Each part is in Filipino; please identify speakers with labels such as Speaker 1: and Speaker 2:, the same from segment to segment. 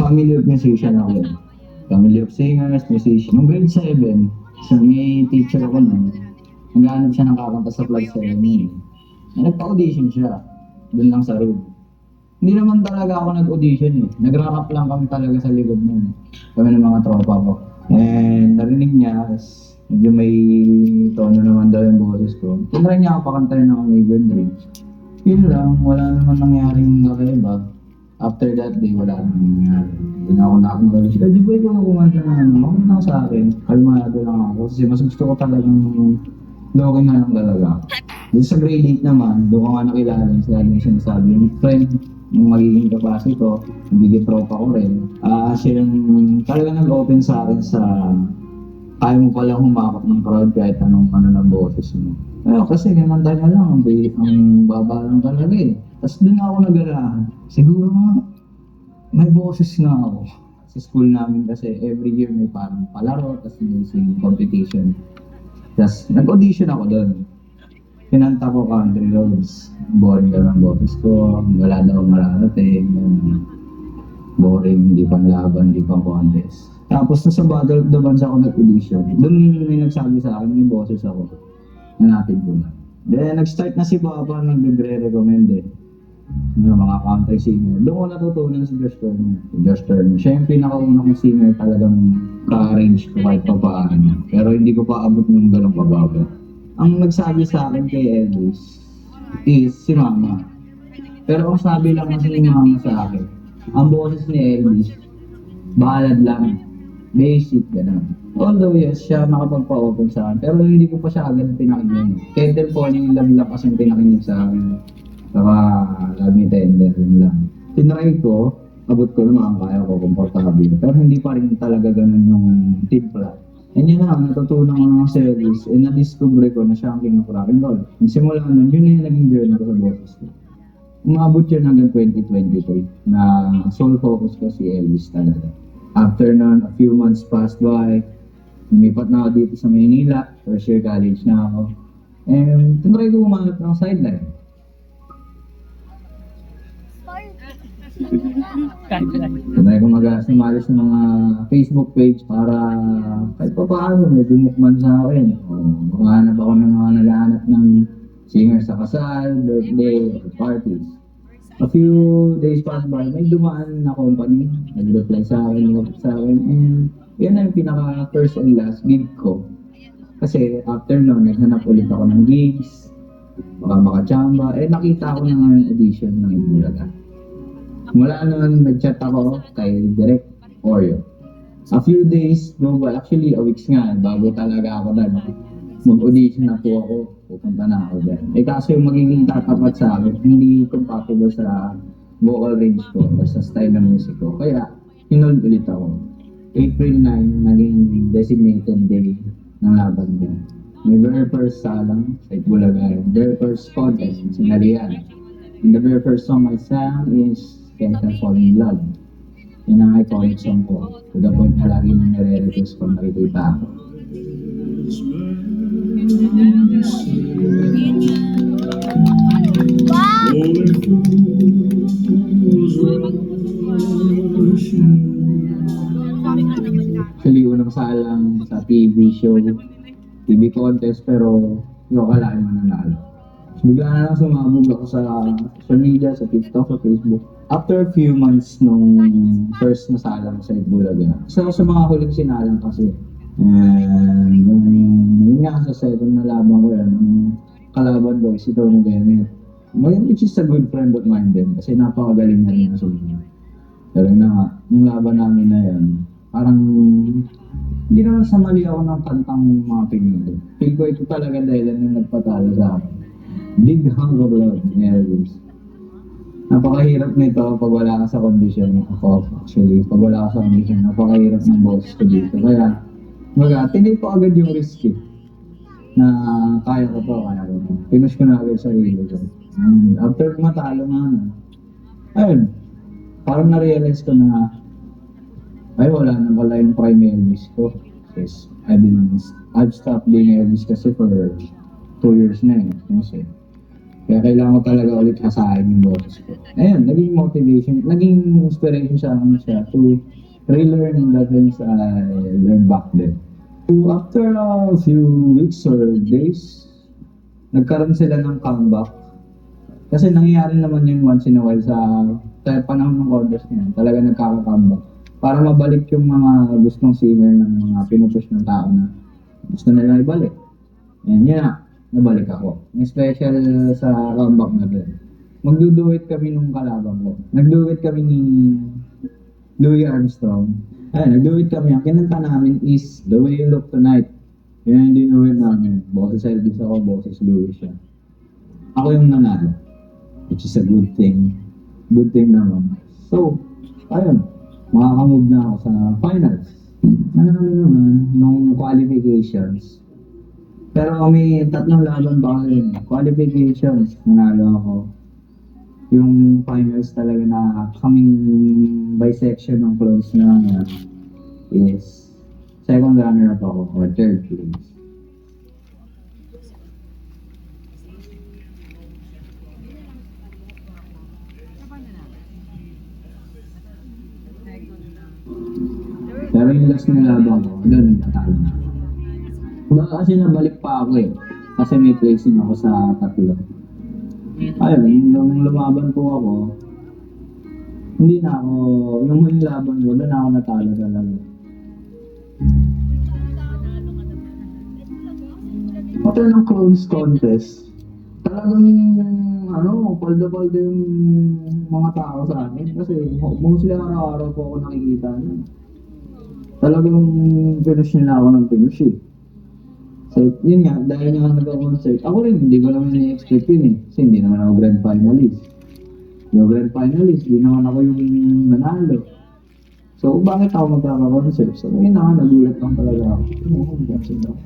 Speaker 1: Family of musician ako eh. Family of singers, musician. Nung grade 7, so may teacher ako nun, naghahanap siya ng kakanta sa Flag 7 eh. Nagpa-audition siya. Doon lang sa room. Hindi naman talaga ako nag-audition eh. Nag-rap lang kami talaga sa likod nun. Kami ng mga tropa ko. And narinig niya, medyo may tono naman daw yung boses ko. Tinry niya ako pakantayin ng Amazing Dreams. Yun lang, wala naman nangyaring kakaiba. After that day, wala naman nangyari. Hindi na ako nakakumalis. Di ba ikaw kumanta na ano? Okay lang sa akin. Kalmado lang ako. Kasi mas gusto ko talagang lokin na lang talaga. Dito sa grade 8 naman, doon ko nga nakilala yung lagi yung sinasabi yung friend, yung magiging kapasi ko, nagiging tropa ko rin. Siya yung talaga nag-open sa akin sa kaya mo pala humakap ng crowd kahit anong ano ng boses mo. Kasi kumanta na lang, ang baba lang talaga eh. Tapos doon ako nag-alahan. Siguro nga, may boses nga ako. Sa school namin kasi every year may parang palaro, tapos may singing competition. Tapos nag-audition ako doon. Kinanta ko Country Roads. Boring daw ng boses ko, wala daw mararating. Boring, hindi pang laban, hindi pang contest. Tapos nasa Battle of the Bands ako nag-audition. Doon may nagsabi sa akin, may boses ako. Na natin ko na. Then nag-start na si Papa nag-recommend eh. Yung mga country singer. Doon ko natutunan si Josh Turner. Si Josh Turner. Siya yung pinakauna kong singer talagang ka-arrange ko kahit pa paano. Pero hindi ko pa abot ng ganong kababa. Ang nagsabi sa akin kay Elvis is si Mama. Pero ang sabi lang kasi ni Mama sa akin, ang boses ni Elvis, balad lang. Basic, gano'n. Although yes, siya nakapagpa-open sa akin. Pero hindi ko pa siya agad pinakinggan. Kendall po yung lakas yung pinakinig sa akin. Saka Love Me Tender, yun lang. Tinry ko, abot ko naman, kaya ko, komportable. Pero hindi pa rin talaga ganun yung timpla. And yun lang, natutunan ko ng service, and na-discover ko na siya ang king of rock and roll. Simula nun, yun yung naging journey ko sa boses ko. Umabot yun hanggang 2023 na sole focus ko si Elvis talaga. After nun, a few months passed by, lumipat na ako dito sa Maynila, first year college na ako. And tinry ko umanap ng sideline. Tinry ko sumalis ng mga Facebook page para kahit pa paano may bumukman sa akin. Makahanap ako ng mga naghahanap ng singer sa kasal, birthday, or parties. A few days passed by, may dumaan na company, nag-reply sa akin, and yun na yung pinaka first and last gig ko. Kasi after nun, naghanap ulit ako ng gigs, baka makachamba, nakita ko na nga yung audition ng Ibulaga. Mula nun, nag-chat ako kay Direk Oreo. A few days, actually a weeks nga, bago talaga ako na mag-audition na po ako, pupunta na ako dyan. Kaso yung magiging tatapat sa akin, hindi compatible sa vocal range ko, basta style ng music ko. Kaya, hinold ulit ako. April 9, naging designated day ng laban ko. May very first salang sa Itbulaga, very first contest, sinalian. And the very first song I sang is Can't Fall in Love. Yun ang iconic song ko. To the point na lagi nang nare-request ko nakikita ako. Actually, unang salang sa TV show, TV contest, pero yung akalain mananalo. So, bigla na lang sumabog ako sa social media, sa TikTok, sa Facebook. After a few months nung first na salang sa Itbulaga, isa ko sa mga huling sinalang kasi. And yun nga sa second na laban ko yan, ang kalaban ko si Tony Bennett. Which is a good friend of mine din kasi napakagaling na rin na sumunod. Pero na nga, yung laban namin na yan, parang hindi naman sa mali ako ng kantang mga pinili. Feel ko ito talaga dahil yung nagpatalo sa akin. Big Hunk of Love ni Elvis. Napakahirap nito pag wala ka sa kondisyon ako. Actually, pag wala ka sa kondisyon, napakahirap ng boses ko dito. Kaya, tinay ko agad yung risk na kaya ko to. Pinush ko na agad sarili ko. And after matalo nga na, ayun, parang na-realize ko na wala na pala yung prime Elvis ko. Yes, I've stopped being Elvis kasi for 2 years na eh. Kasi, Kaya kailangan ko talaga ulit asahin yung boses ko. Ayun, naging motivation, naging inspiration sa akin siya to relearn the things I learned back then. So after a few weeks or days, nagkaroon sila ng comeback. Kasi nangyayari naman yun once in a while sa panahon ng orders niya. Talaga nagkaka-comeback. Para mabalik yung mga gustong singer ng mga pinupush ng tao na gusto nila ibalik. Yan, yun na. Nabalik ako. Yung special sa comeback na rin. Magduduet kami nung kalaban ko. Nagduet kami ni Louis Armstrong. Ayun, nagduet kami. Ang kinanta namin is The Way You Look Tonight. Yun yung dinuet namin. Boses Elvis ako, boses Louis siya. Ako yung nanalo. Which is a good thing. Good thing naman. So, ayun. Makakamove na ako sa finals. Nanalo naman nung qualifications. Pero may tatlong laban pa kasi. Qualifications, nanalo ako. Yung finals talaga na kaming bisection ng close na is second runner-up ako or third place. Pero yung last na laban ko, doon natalo na. Baka kasi nabalik pa ako eh. Kasi may placing ako sa tatlo. Ayun, yung lumaban po ako, hindi na ako, yung huling laban ko, doon ako natalo talaga. After ng close contest, talagang, palda-palda yung mga tao sa akin. Kasi mostly araw-araw po ako nakikita niya. Talagang pinush nila ako ng pinush eh. So, yun nga, dahil nga nag-concert, ako rin, hindi ko naman na-expect yun eh. Kasi hindi naman ako grand finalist. Yung grand finalist, hindi naman ako yung nanalo. So, bakit ako magkaka-concert? So, yun na nga, nagulat lang talaga ako.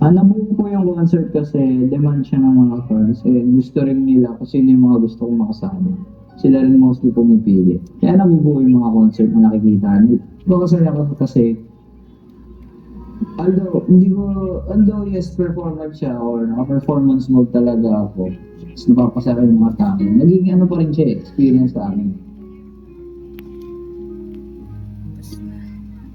Speaker 1: Nabuo ko yung concert kasi demand siya ng mga fans. Eh, gusto rin nila kung sino yung mga gusto kong makasama. Sila rin mostly pumipili. Kaya nabubuo yung mga concert na nakikita nila. Kasi ako kasi although yes, performer siya or naka-performance mode talaga ako, tapos napapasara yung mga tao, naging ano pa rin siya, experience sa akin.